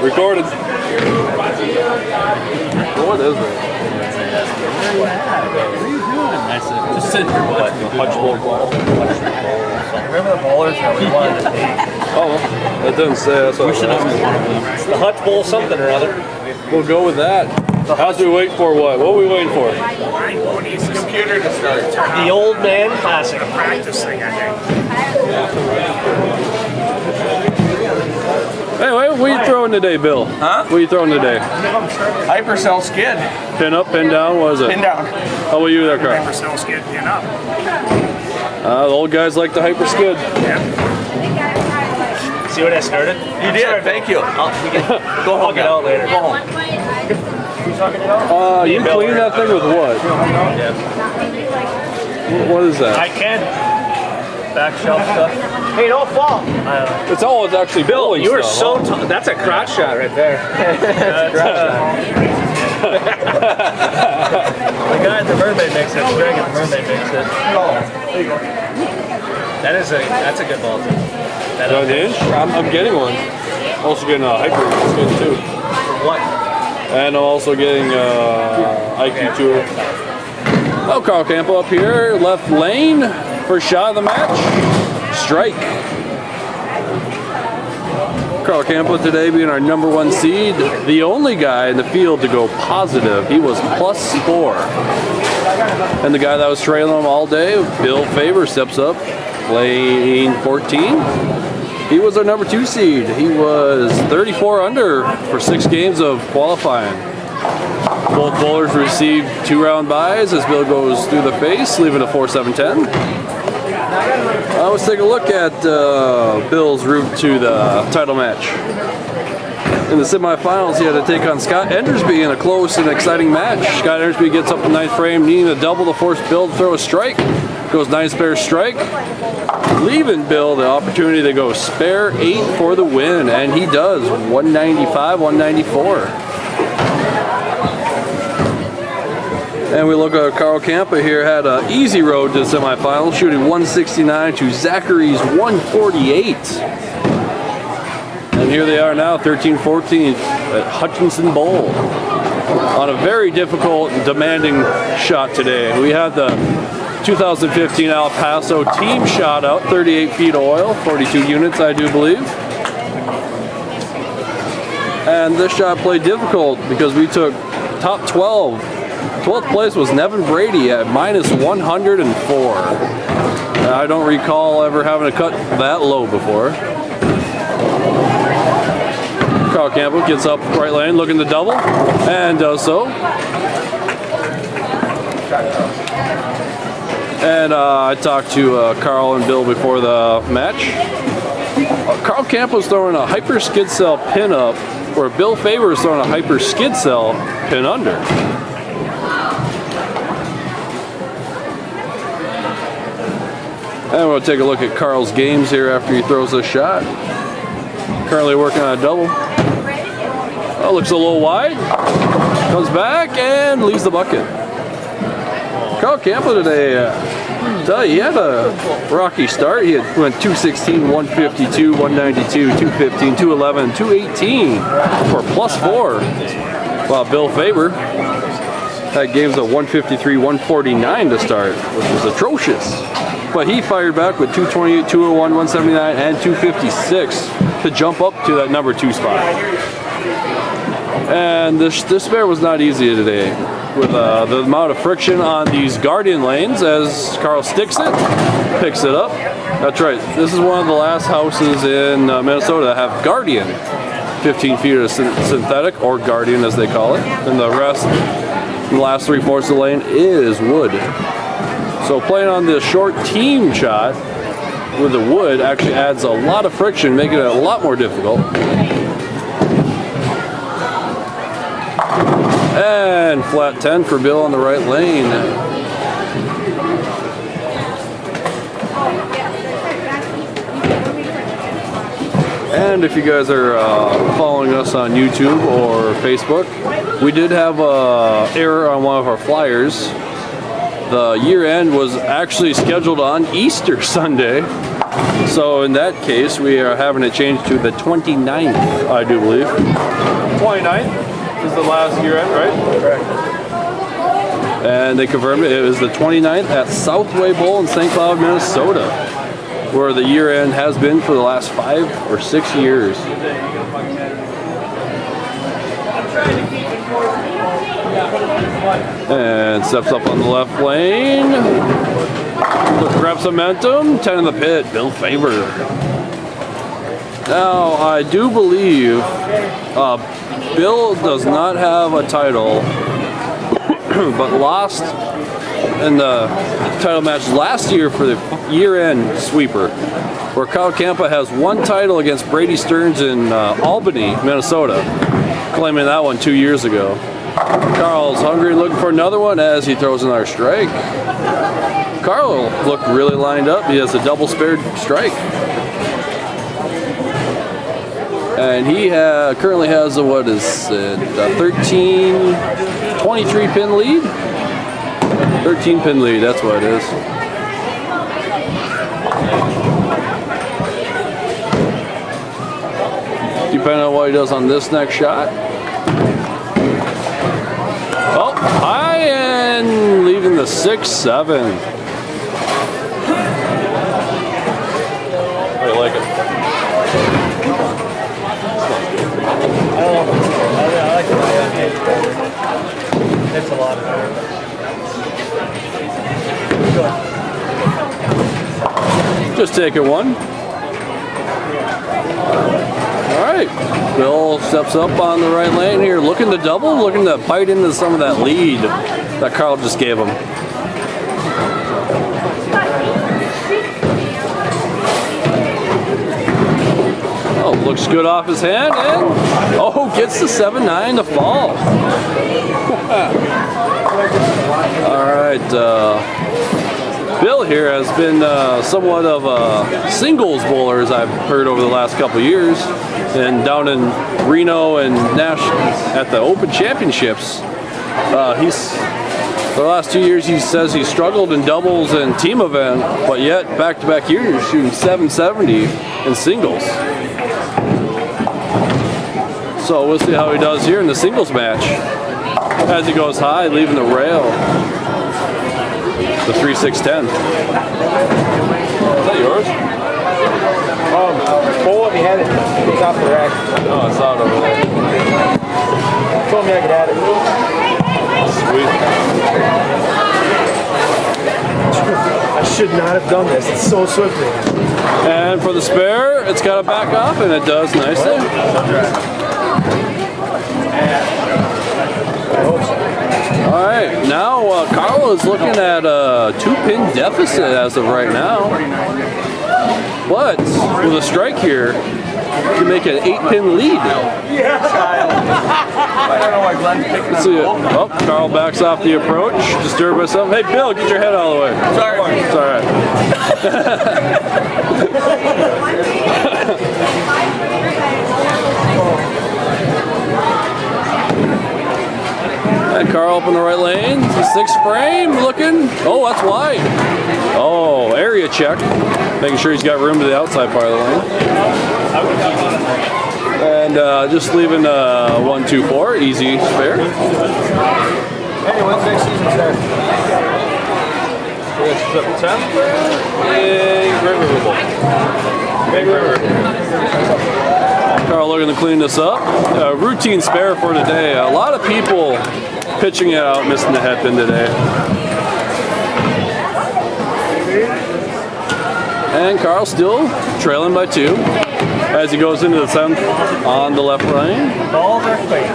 Recorded. What is it? What are you doing? I said, just sit here watching the Hutch bowl ball. Remember the bowlers that we wanted to take? Oh, that doesn't say. That's what We should have one of them. It's the Hutch Bowl something or other. We'll go with that. How's we wait for what? What are we waiting for? Computer to start. The old man classic. Practicing, I think. Anyway, what are you throwing today, Bill? Huh? What are you throwing today? Hypercell skid. Pin up, pin down, what is it? Pin down. How about you there, Carl? Hypercell skid, pin up. The old guys like the hyper skid. See what I started? You did, thank you. We can go hug it out later. Go home. You clean that thing with what? What is that? I can. Back shelf stuff. Hey, don't fall. It's all it's actually Bill, bowling you are stuff, so tall. That's a crotch shot right there. That's a crotch shot. The guy at the mermaid makes it. Greg at the mermaid makes it. There you go. That's a good ball too. That an inch? I'm getting one. Also getting a hyper skid too. For what? And I'm also getting IQ Tour. Oh, Carl Campo up here, left lane. First shot of the match. Strike. Carl Campo today being our #1 seed. The only guy in the field to go positive. He was +4. And the guy that was trailing him all day, Bill Faber, steps up. Lane 14. He was our #2 seed. He was 34 under for 6 games of qualifying. Both bowlers received 2-round byes as Bill goes through the face, leaving a 4-7-10. Let's take a look at Bill's route to the title match. In the semifinals, he had to take on Scott Endersby in a close and exciting match. Scott Endersby gets up the 9th frame, needing a double to force Bill to throw a strike. Goes 9 spare strike, leaving Bill the opportunity to go spare 8 for the win, and he does. 195, 194. And we look at Carl Campa here, had an easy road to the semifinals, shooting 169 to Zachary's 148. And here they are now, 13-14 at Hutchinson Bowl. On a very difficult and demanding shot today. We had the 2015 El Paso team shot out, 38 feet of oil, 42 units I do believe. And this shot played difficult because we took top 12. 12th place was Nevin Brady at -104. I don't recall ever having to cut that low before. Carl Campbell gets up right lane, looking to double, and does so. And I talked to Carl and Bill before the match. Carl Campbell's throwing a hyper skid cell pin up, where Bill Faber is throwing a hyper skid cell pin under. And we'll take a look at Carl's games here after he throws this shot. Currently working on a double. Oh, looks a little wide. Comes back and leaves the bucket. Carl Campbell today, tell you, he had a rocky start. He went 216, 152, 192, 215, 211, 218 for +4. While Bill Faber had games of 153, 149 to start, which was atrocious. But he fired back with 228, 201, 179, and 256 to jump up to that #2 spot. And this spare was not easy today with the amount of friction on these Guardian lanes as Carl sticks it, picks it up. That's right, this is one of the last houses in Minnesota that have Guardian. 15 feet of synthetic, or Guardian as they call it. And the rest, the last 3/4 of the lane is wood. So playing on this short team shot with the wood actually adds a lot of friction, making it a lot more difficult. And flat 10 for Bill on the right lane. And if you guys are following us on YouTube or Facebook, we did have an error on one of our flyers. The year end was actually scheduled on Easter Sunday, So in that case, we are having it changed to the 29th, I do believe. 29th is the last year end, right? Correct. And they confirmed it. It was the 29th at Southway Bowl in St. Cloud, Minnesota, where the year end has been for the last 5 or 6 years. And steps up on the left lane. Grabs momentum. 10 in the pit. Bill Faber. Now, I do believe Bill does not have a title, but lost in the title match last year for the year-end sweeper, where Kyle Campa has 1 title against Brady Stearns in Albany, Minnesota, claiming that one 2 years ago. Carl's hungry, looking for another one as he throws another strike. Carl looked really lined up. He has a double spared strike. And he currently has a, what is it, a 23 pin lead? 13 pin lead, that's what it is. Depending on what he does on this next shot. Oh, high and leaving the 6-7. I like it. I like the it's a lot of it. Just take it one. All right. Bill steps up on the right lane here, looking to double, looking to bite into some of that lead that Carl just gave him. Oh, looks good off his hand, and oh, gets the 7-9 to fall. All right, Bill here has been somewhat of a singles bowler, as I've heard over the last couple of years, and down in Reno and Nash at the Open Championships. For the last 2 years, he says he struggled in doubles and team event, but yet back-to-back years shooting 770 in singles. So we'll see how he does here in the singles match. As he goes high, leaving the rail. The 3-6-10. Is that yours? Bowl, if you had it, it's off the rack. Oh, it's out over there. Told me I could have it. Sweet. I should not have done this. It's so swiftly. And for the spare, it's got to back off, and it does nicely. All right, now Carl is looking at a 2-pin deficit as of right now. But with a strike here, you can make an 8-pin lead. I don't know why Glenn picked Let's see it. Oh, Carl backs off the approach, disturbed by something. Hey, Bill, get your head out of the way. Sorry. It's all right. And Carl up in the right lane. 6th frame, looking. Oh, that's wide. Oh, area check. Making sure he's got room to the outside part of the lane. And just leaving 1-2-4, easy spare. Hey, when's next season start? September. Big River. Carl looking to clean this up. Routine spare for today. A lot of people pitching it out, missing the head pin today. And Carl still trailing by 2 as he goes into the 7th on the left lane. Balls are clean.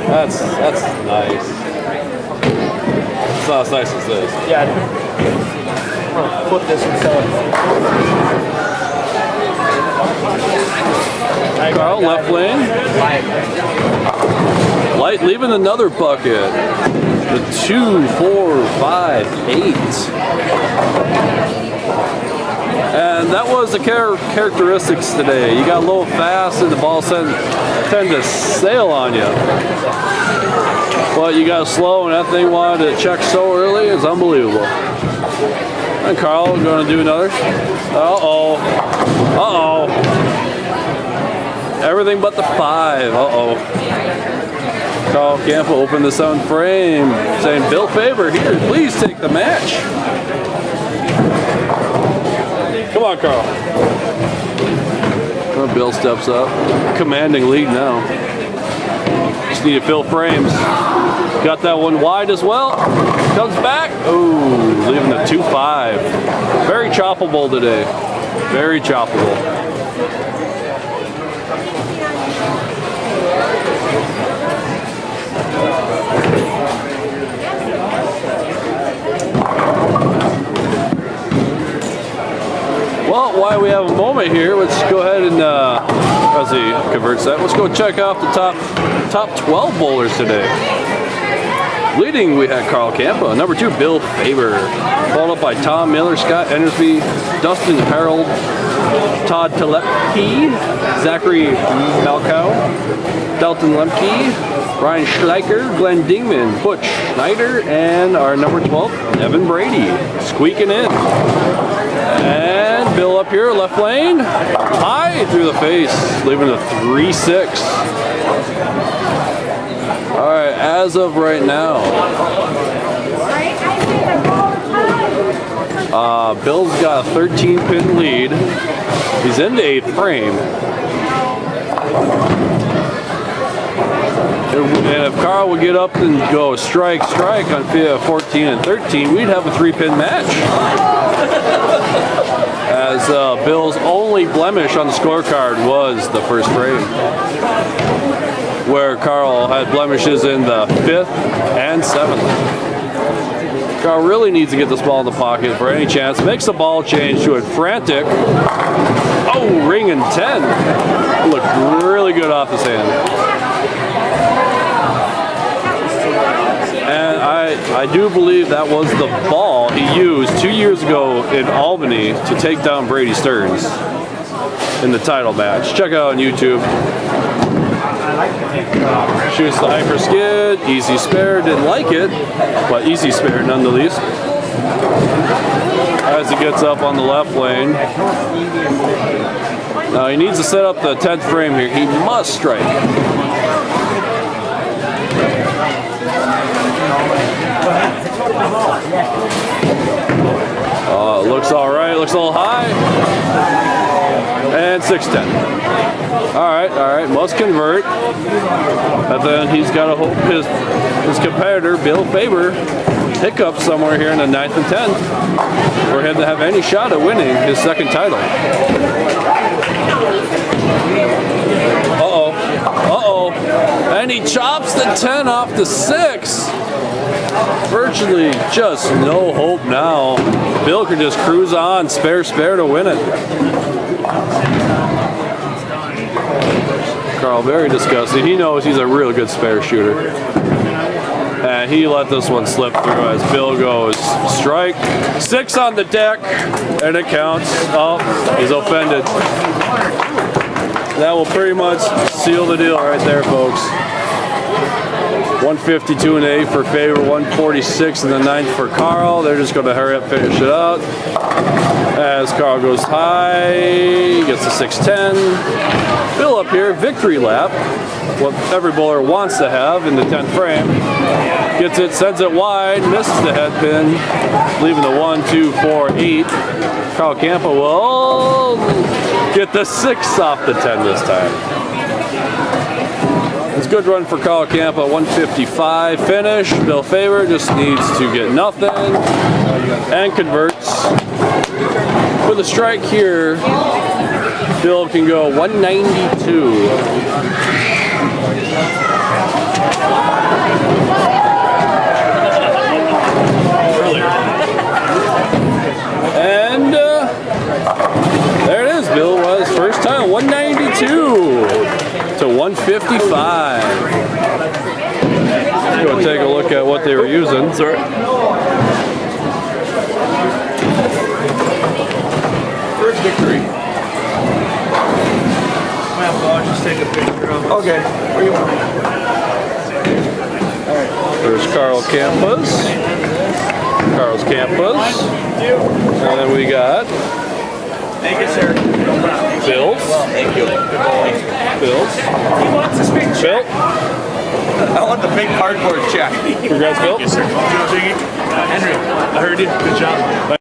That's nice. It's not as nice as this. Yeah. I'm gonna flip this and sell it. Carl, left lane. Light leaving another bucket. The 2, 4, 5, 8. And that was the characteristics today. You got low fast and the ball tend to sail on you. But you got slow and that thing wanted to check so early, it's unbelievable. And Carl going to do another. Uh-oh. Uh-oh. Everything but the 5. Uh-oh. Carl Campa opened the 7 frame, saying, Bill Faber here, please take the match. Come on, Carl. Oh, Bill steps up. Commanding lead now. Just need to fill frames. Got that one wide as well. Comes back. Oh, leaving the 2-5. Very choppable today. Very choppable. Well, while we have a moment here, let's go ahead and as he converts that, let's go check out the top 12 bowlers today. Leading, we had Carl Campa. Number 2, Bill Faber. Followed up by Tom Miller, Scott Endersby, Dustin Harold, Todd Telepke, Zachary Malkow, Dalton Lemke, Ryan Schleicher, Glenn Dingman, Butch Schneider, and our number 12, Evan Brady, squeaking in. And Bill up here, left lane, high through the face, leaving a 3-6. All right, as of right now, Bill's got a 13-pin lead. He's into 8th frame. And if Carl would get up and go strike on 14 and 13, we'd have a 3-pin match. As Bill's only blemish on the scorecard was the first frame, where Carl had blemishes in the 5th and 7th. Carl really needs to get this ball in the pocket for any chance. Makes the ball change to a frantic. Oh, ring and 10. Looked really good off his hand. And I do believe that was the ball he used 2 years ago in Albany to take down Brady Stearns in the title match. Check it out on YouTube. Shoots the hyper skid, easy spare, didn't like it, but easy spare nonetheless. As he gets up on the left lane. Now he needs to set up the 10th frame here. He must strike. Looks all right, looks a little high. And 6-10. All right, must convert. And then he's got to hope his competitor, Bill Faber, hiccup somewhere here in the 9th and 10th for him to have any shot at winning his second title. Uh-oh. And he chops the 10 off the 6. Virtually just no hope now. Bill can just cruise on, spare to win it. Carl, very disgusted. He knows he's a real good spare shooter. And he let this one slip through as Bill goes strike. 6 on the deck, and it counts. Oh, he's offended. That will pretty much seal the deal right there, folks. 152 in the 8th for Faber, 146 in the 9th for Carl. They're just going to hurry up, finish it out. As Carl goes high, gets the 6-10. Bill up here, victory lap. What every bowler wants to have in the 10th frame. Gets it, sends it wide, misses the head pin, leaving the 1, 2, 4, 8. Carl Campa will get the 6 off the 10 this time. It's a good run for Carl Campa, 155 finish. Bill Faber just needs to get nothing and converts. With a strike here, Bill can go 192. And there it is. Bill was first time 192 to 155. Let's go take a look at what they were using. Sorry. First victory. I'll just take a picture of it. Okay. Where you want? There's Carl Campa's. Carlos Campos. And then we got Thank you, sir. Bills. Thank you. Bills. He wants to speak. Bill. I want the big cardboard check. Congrats, Bill. Yes, sir. Henry, I heard you. Good job.